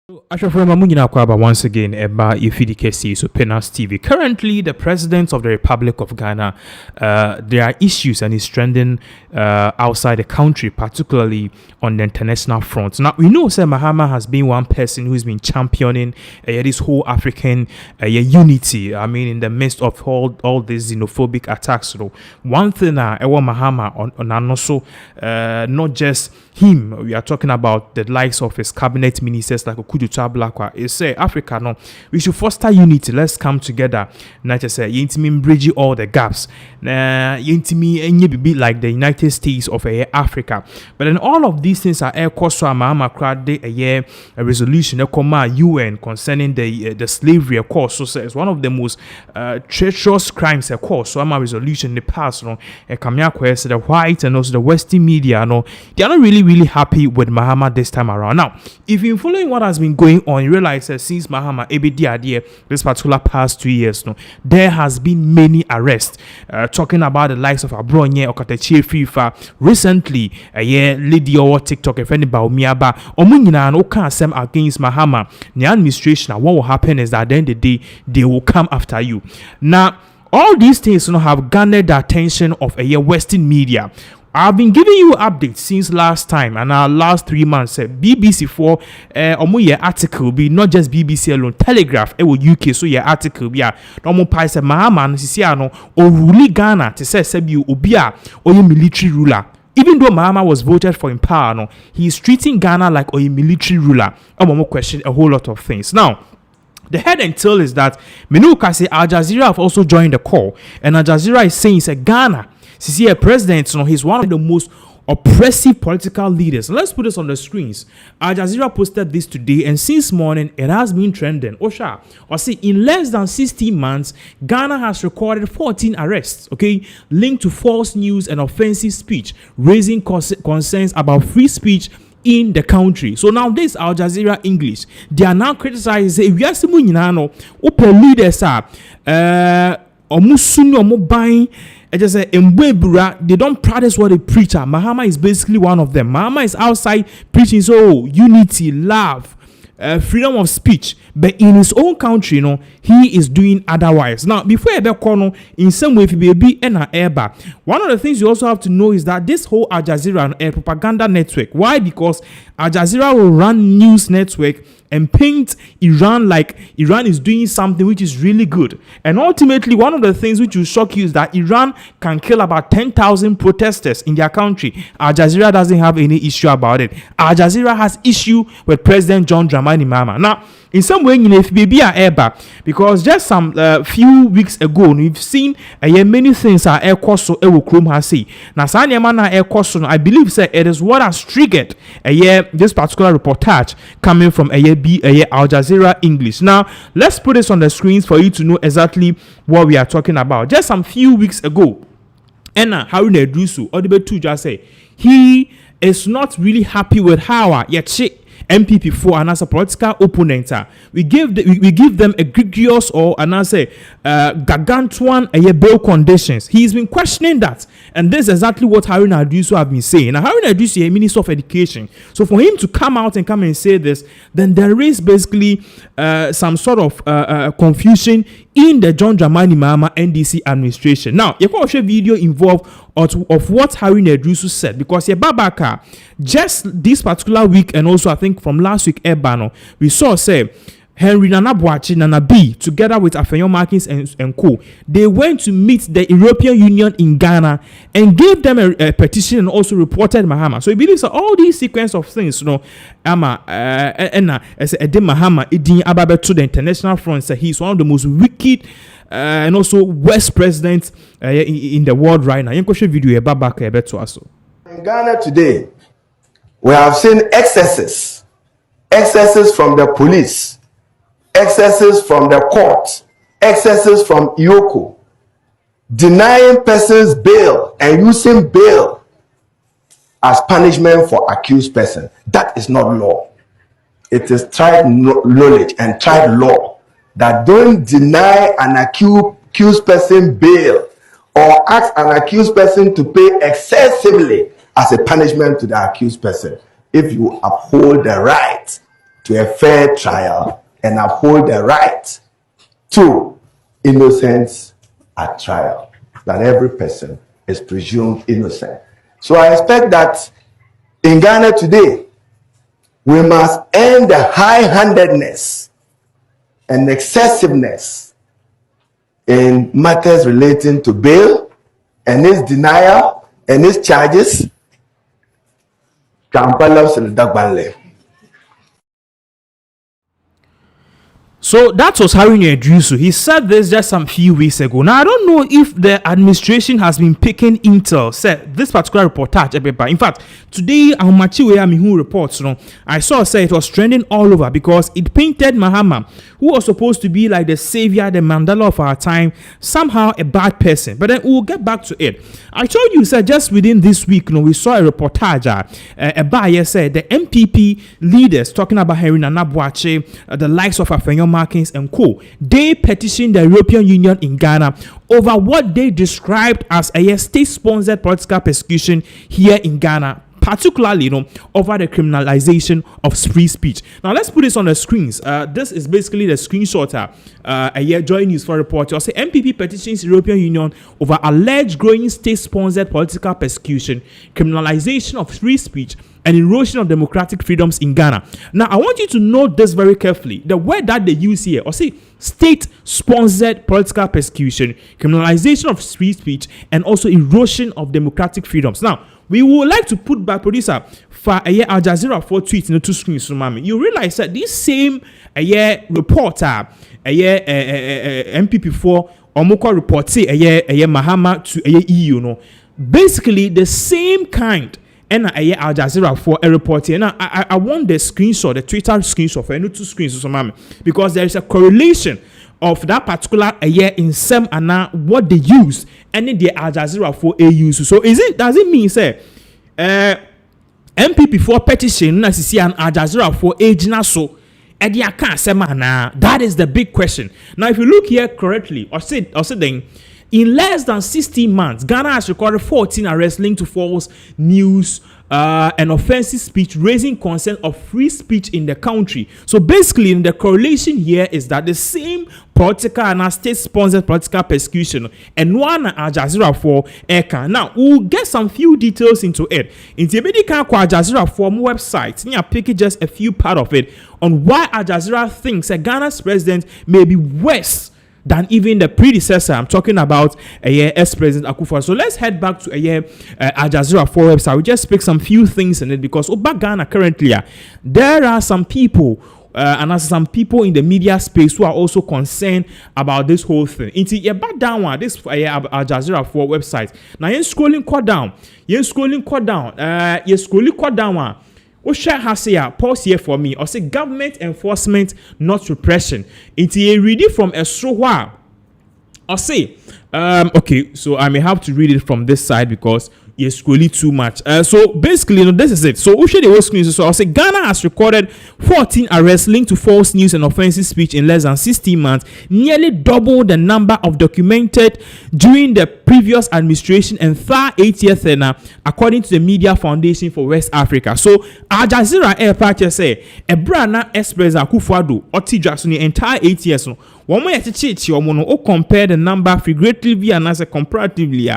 Once again, Eba Ifidikesi, so Pinax TV. Currently, the president of the Republic of Ghana, there are issues and is trending outside the country, particularly on the international front. Now, we know Sir Mahama has been one person who's been championing this whole African unity. I mean, in the midst of all these xenophobic attacks. So, one thing, Ewa Mahama on also, not just him, we are talking about the likes of his cabinet ministers like Okudu Blackwa. He say Africa, no, we should foster unity. Let's come together. Not just say yintimi bridge all the gaps. Yintimi enye be like the United States of Africa. But then all of these things are so Mahama crowd a resolution UN concerning the slavery, of course. So it's one of the most treacherous crimes, of course. So I'm a resolution in the past, no, the white and also the Western media, no, they are not really happy with Mahama this time around. Now, if you're following what has been going on, you realize that since Mahama this particular past 2 years, no, there has been many arrests. Talking about the likes of Abronye Okatechi FIFA recently, lady or TikTok, if anybody Miaba, Omunina and Okasem against Mahama. The administration, what will happen is that at the end of the day, they will come after you. Now, all these things have garnered the attention of Western media. I've been giving you updates since last time and our last 3 months. BBC for article be not just BBC alone. Telegraph UK so article be no paise Mahama no or rule Ghana to say sebi obia or military ruler. Even though Mahama was voted for in power, no, he is treating Ghana like a military ruler. I'm question a whole lot of things now. The head and tail is that Menuka say Al-Jazeera have also joined the call, and Al-Jazeera is saying Ghana. See, a president, he's one of the most oppressive political leaders. Let's put this on the screens. Al Jazeera posted this today, and since morning it has been trending. In less than 16 months, Ghana has recorded 14 arrests, linked to false news and offensive speech, raising concerns about free speech in the country. So now this Al Jazeera English, they are now criticizing we are leaders they don't practice what they preach. Mahama is basically one of them. Mahama is outside preaching unity, love, freedom of speech, but in his own country, he is doing otherwise. Now, before in some way, if you be one of the things you also have to know is that this whole Al Jazeera propaganda network. Why? Because Al Jazeera will run news network and paint Iran like Iran is doing something which is really good. And ultimately, one of the things which will shock you is that Iran can kill about 10,000 protesters in their country. Al Jazeera doesn't have any issue about it. Al Jazeera has issue with President John Dramani Mahama. Now, in some way, because just some few weeks ago, we've seen many things are air course so has say. Now, I believe it is what has triggered this particular reportage coming from Al Jazeera English. Now, let's put this on the screens for you to know exactly what we are talking about. Just some few weeks ago, Enna Haruna Drusu, Odibetu just say he is not really happy with how MPP for and as a political opponent, we give them egregious or gargantuan bail conditions. He's been questioning that, and this is exactly what Haruna Adusu have been saying. Now, Haruna Adusu is a Minister of Education, so for him to come out and say this, then there is basically some sort of confusion in the John Dramani Mahama NDC administration. Now, you can show video involved of what Haruna Adusu said, because Babaka just this particular week and also I think from last week we saw Henry Nana Boachi Nana B together with Afenyo Markins and co. They went to meet the European Union in Ghana and gave them a petition and also reported Mahama. So he believes that all these sequence of things, Mahama Idin Ababe to the international front, he's one of the most wicked and also worst presidents in the world right now. In Ghana today, we have seen excesses from the police, excesses from the court, excesses from Yoko, denying persons bail and using bail as punishment for accused person. That is not law. It is tried knowledge and tried law that don't deny an accused person bail or ask an accused person to pay excessively as a punishment to the accused person if you uphold the right to a fair trial and uphold the right to innocence at trial, that every person is presumed innocent. So I expect that in Ghana today, we must end the high-handedness and excessiveness in matters relating to bail and its denial and its charges. So that was Harry Ndrusu. He said this just some few weeks ago. Now I don't know if the administration has been picking intel. Said this particular reportage. In fact, today on Mihu reports, I saw say it was trending all over because it painted Mahama, who was supposed to be like the savior, the Mandela of our time, somehow a bad person. But then we'll get back to it. I told you, sir, just within this week, we saw a reportage. A buyer said the MPP leaders talking about Harry Nanabuache, the likes of Afenyo Markins and co. They petitioned the European Union in Ghana over what they described as a state-sponsored political persecution here in Ghana, particularly over the criminalization of free speech. Now let's put this on the screens. This is basically the screenshot. Joy News for report. You'll say MPP petitions European Union over alleged growing state-sponsored political persecution, criminalization of free speech, and erosion of democratic freedoms in Ghana. Now, I want you to note this very carefully. The word that they use here, or say state-sponsored political persecution, criminalization of free speech, and also erosion of democratic freedoms. Now, we would like to put back producer for Al-Jazeera for tweets in the two screens. You realize that this same reporter, MPP4, Omoko report say Mahama to EU, basically the same kind. And Al-Jazeera for a report here. Now, I want the screenshot, the Twitter screenshot for any two screens, because there is a correlation of that particular in some and what they use and then the Al-Jazeera for a use. So does it mean say MPP for petition as you see an Al-Jazeera for agina so that is the big question. Now, if you look here correctly, or say then. In less than 16 months, Ghana has recorded 14 arrests linked to false news and offensive speech, raising concern of free speech in the country. So basically, the correlation here is that the same political and state-sponsored political persecution and one Al-Jazeera for Eka. Now, we'll get some few details into it. In the Al-Jazeera for website, I pick just a few part of it on why Al-Jazeera thinks that Ghana's president may be worse than even the predecessor. I'm talking about ex-president Akufo. So let's head back to Al-Jazeera for website. We just pick some few things in it because over Ghana currently, there are some people and as some people in the media space who are also concerned about this whole thing. Into your back down this Al-Jazeera for website. Now you're scrolling down. You're scrolling down. Osha has say pause here for me or say government enforcement, not repression. It's a reading from a Srowa. Or say, okay, so I may have to read it from this side because you're scrolling too much. So basically, this is it. So Osha the whole screen. So I'll say Ghana has recorded 14 arrests linked to false news and offensive speech in less than 16 months, nearly double the number of documented during the previous administration and far 80th according to the Media Foundation for West Africa. So Al Jazeera Air Party say a brand ex-president Akufo-Addo Oti Jackson the entire 8 years. One more compare the number figuratively and as a comparatively.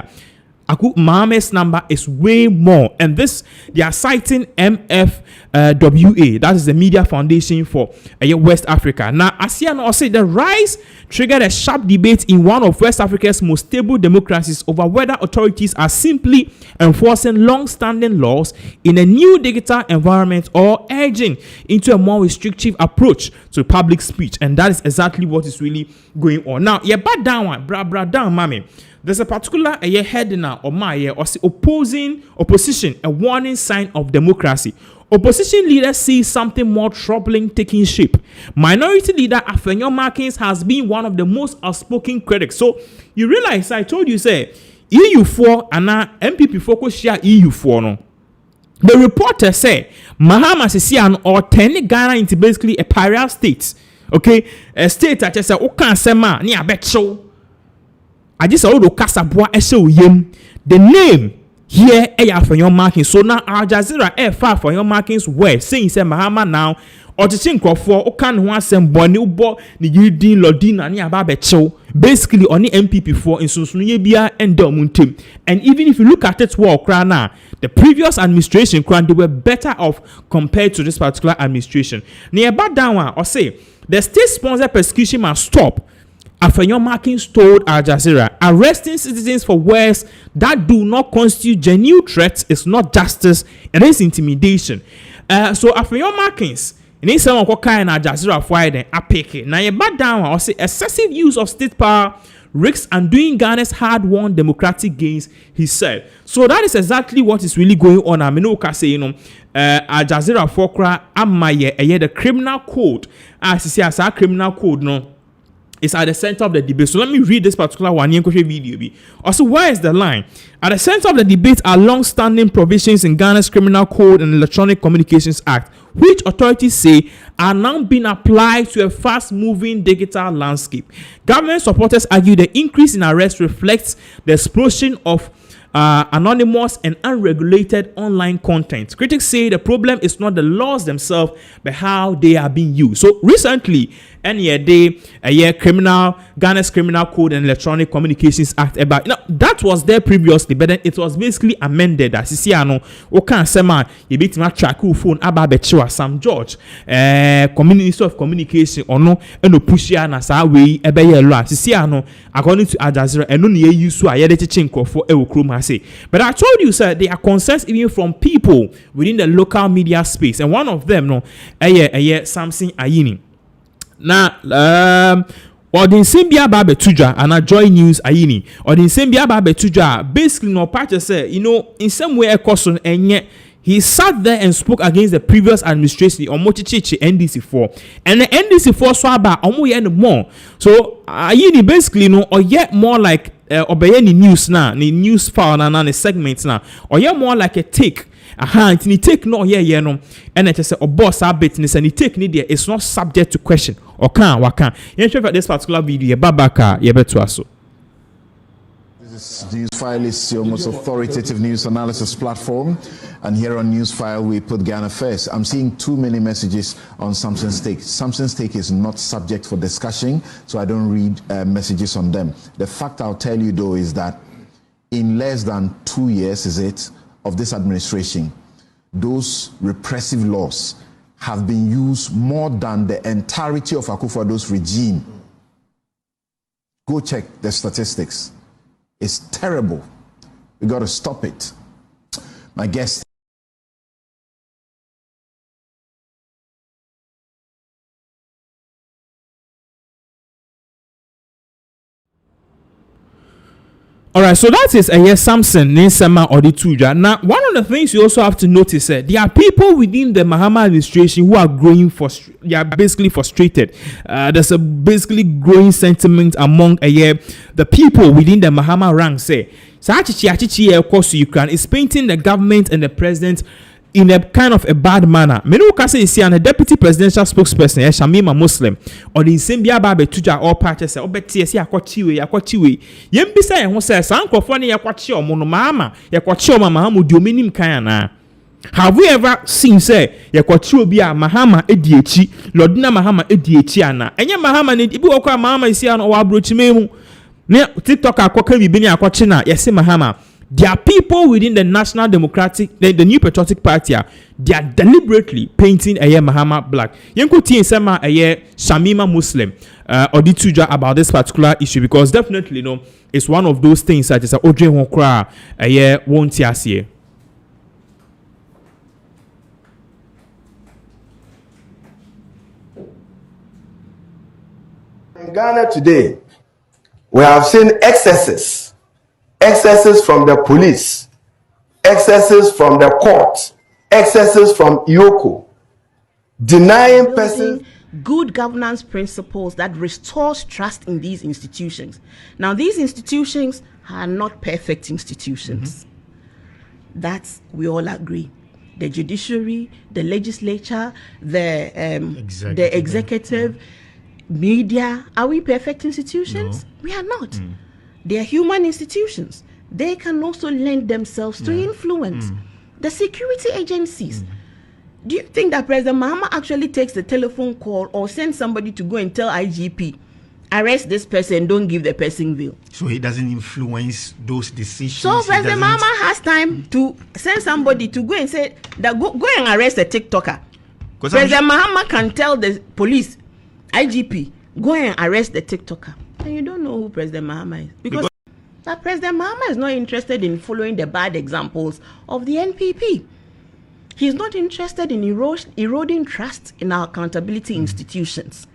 Mahama's number is way more, and this they are citing MFWA, that is the Media Foundation for West Africa. Now, ASEAN say the rise triggered a sharp debate in one of West Africa's most stable democracies over whether authorities are simply enforcing long-standing laws in a new digital environment or urging into a more restrictive approach to public speech, and that is exactly what is really going on. Now, bad down, down, mommy. There's a particular heading or my or opposition, a warning sign of democracy. Opposition leaders see something more troubling taking shape. Minority leader Afenyo Markins has been one of the most outspoken critics. So you realize I told you say EU4 and MPP focus share EU4 no. The reporter say Mahama Sisian or 10 Ghana into basically a pariah state. Okay, a state that just say okay sema ni abet show. I just saw the Casabwa SOYM. The name here for your markings. So now Al Jazeera far for your markings where saying say Mahama now or to think of for can one send boni ubo ni yidin lodin and ya babecho basically only MPP for in Sunsunye and Domuntim. And even if you look at it well now, the previous administration they were better off compared to this particular administration. Near back down one or say the state sponsored persecution must stop. Afenyo Markins told Al Jazeera, arresting citizens for words that do not constitute genuine threats is not justice, it is intimidation. So Afenyo Markins, in this one, what kind Al Jazeera for them, I pick it. Now you back down or say excessive use of state power risks undoing Ghana's hard-won democratic gains, he said. So that is exactly what is really going on. I mean, okay, say Al Jazeera for the criminal code. As you see, as our criminal code, no. It's at the center of the debate. So let me read this particular one. Video. Also, where is the line? At the center of the debate are long-standing provisions in Ghana's Criminal Code and Electronic Communications Act, which authorities say are now being applied to a fast-moving digital landscape. Government supporters argue the increase in arrests reflects the explosion of anonymous and unregulated online content. Critics say the problem is not the laws themselves, but how they are being used. So recently, Ghana's Criminal Code and Electronic Communications Act that was there previously, but then it was basically amended. As you see, you beat my track phone about Sam George, Minister of Communication or no, and no push na sa way according to Al Jazeera and no use to for but I told you, sir, there are concerns even from people within the local media space, and one of them, Samson Ayini. Now, or the Simbia Babe Tuja and a Joy News Ayini, or the Simbia Babe Tuja, basically, no part say, in some way, a question, and yet he sat there and spoke against the previous administration on Mochichi NDC4, and the NDC4 swaba omo more. So Ayini basically, or yet more like obey news now, the news file and the segments now, or yet more like a take. And he take no no, and it is a boss business, and he take there it's not subject to question or can. You check out this particular video, Babaka, Yebetuaso. This Newsfile is your most authoritative news analysis platform, and here on Newsfile we put Ghana first. I'm seeing too many messages on Samson's Take. Samson's Take is not subject for discussion, so I don't read messages on them. The fact I'll tell you though is that in less than 2 years, of this administration, those repressive laws have been used more than the entirety of Akufo-Addo's regime. Go check the statistics. It's terrible. We got to stop it. My guest. All right, so that is Samson Ninsema or the Tuja. Now, one of the things you also have to notice is there are people within the Mahama administration who are they are basically frustrated. There's a basically growing sentiment among the people within the Mahama ranks. Say, of course, Ukraine is painting the government and the president in a kind of a bad manner. Menuka say is a deputy presidential spokesperson, Shamima Muslim, or the Simbia Babe Tuja or party say, Obeti, Yakwachiwe. Yembisa and who says, Uncle Fanny Yakwachio, Monomama, Yakwachio, Mahamu, Dominim Kayana. Have we ever seen, say, Yakwachio be a Mahama Ediechi, Lordina Mahama Ediechiana, and ya Mahama need Ibuoka Mahama is here on our brochimemu. Near TikTok, Akwaka Bini Akwachina, yes, Mahama. There are people within the National Democratic, the New Patriotic Party, they are deliberately painting Mahama black. Yenko T Sema Shamima Muslim or the Tuja about this particular issue, because definitely it's one of those things that is a Odre Honkra won't see. In Ghana today, we have seen excesses from the police, excesses from the court, excesses from Yoko, denying persons good governance principles that restores trust in these institutions. Now, these institutions are not perfect institutions. That we all agree. The judiciary, the legislature, the executive, media, are we perfect institutions? No. We are not. They are human institutions. they can also lend themselves to influence. The security agencies. Do you think that President Mahama actually takes the telephone call or sends somebody to go and tell IGP, arrest this person, don't give the person bail? So he doesn't influence those decisions. So President Mahama has time to send somebody to go and say that go and arrest a TikToker. President Mahama can tell the police, IGP, go and arrest the TikToker. And you don't know who President Mahama is. Because that President Mahama is not interested in following the bad examples of the NPP. He's not interested in eroding trust in our accountability institutions.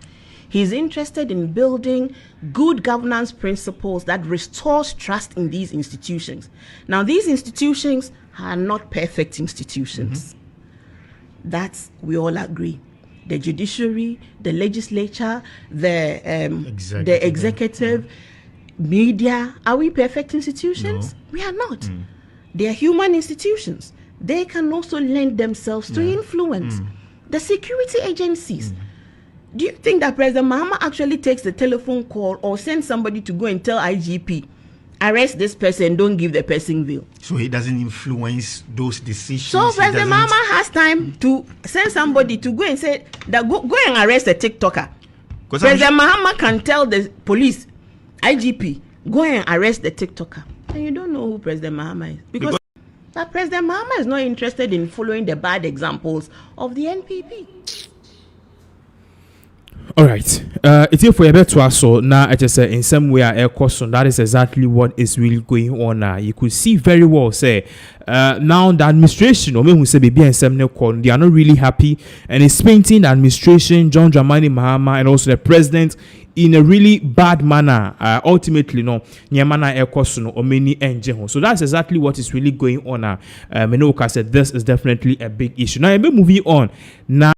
He's interested in building good governance principles that restores trust in these institutions. Now, these institutions are not perfect institutions. That's, we all agree. The judiciary, the legislature, the executive, media, are we perfect institutions? No. We are not. They are human institutions. They can also lend themselves to influence. The security agencies. Do you think that President Mahama actually takes the telephone call or sends somebody to go and tell IGP, arrest this person, don't give the person bail? So he doesn't influence those decisions. So President Mahama has time to send somebody to go and say that go and arrest a TikToker. President Mahama can tell the police, IGP, go and arrest the TikToker. And you don't know who President Mahama is. Because that President Mahama is not interested in following the bad examples of the NPP. All right. It's here for a bit to us. So now, I just say in some way, air question. That is exactly what is really going on now. You could see very well, say, now the administration, or who say baby and some they are not really happy, and it's painting the administration, John Dramani Mahama, and also the president in a really bad manner. Ultimately, no, nyamana air question or many engine. So that's exactly what is really going on now. Menoka said this is definitely a big issue. Now, I'm moving on now.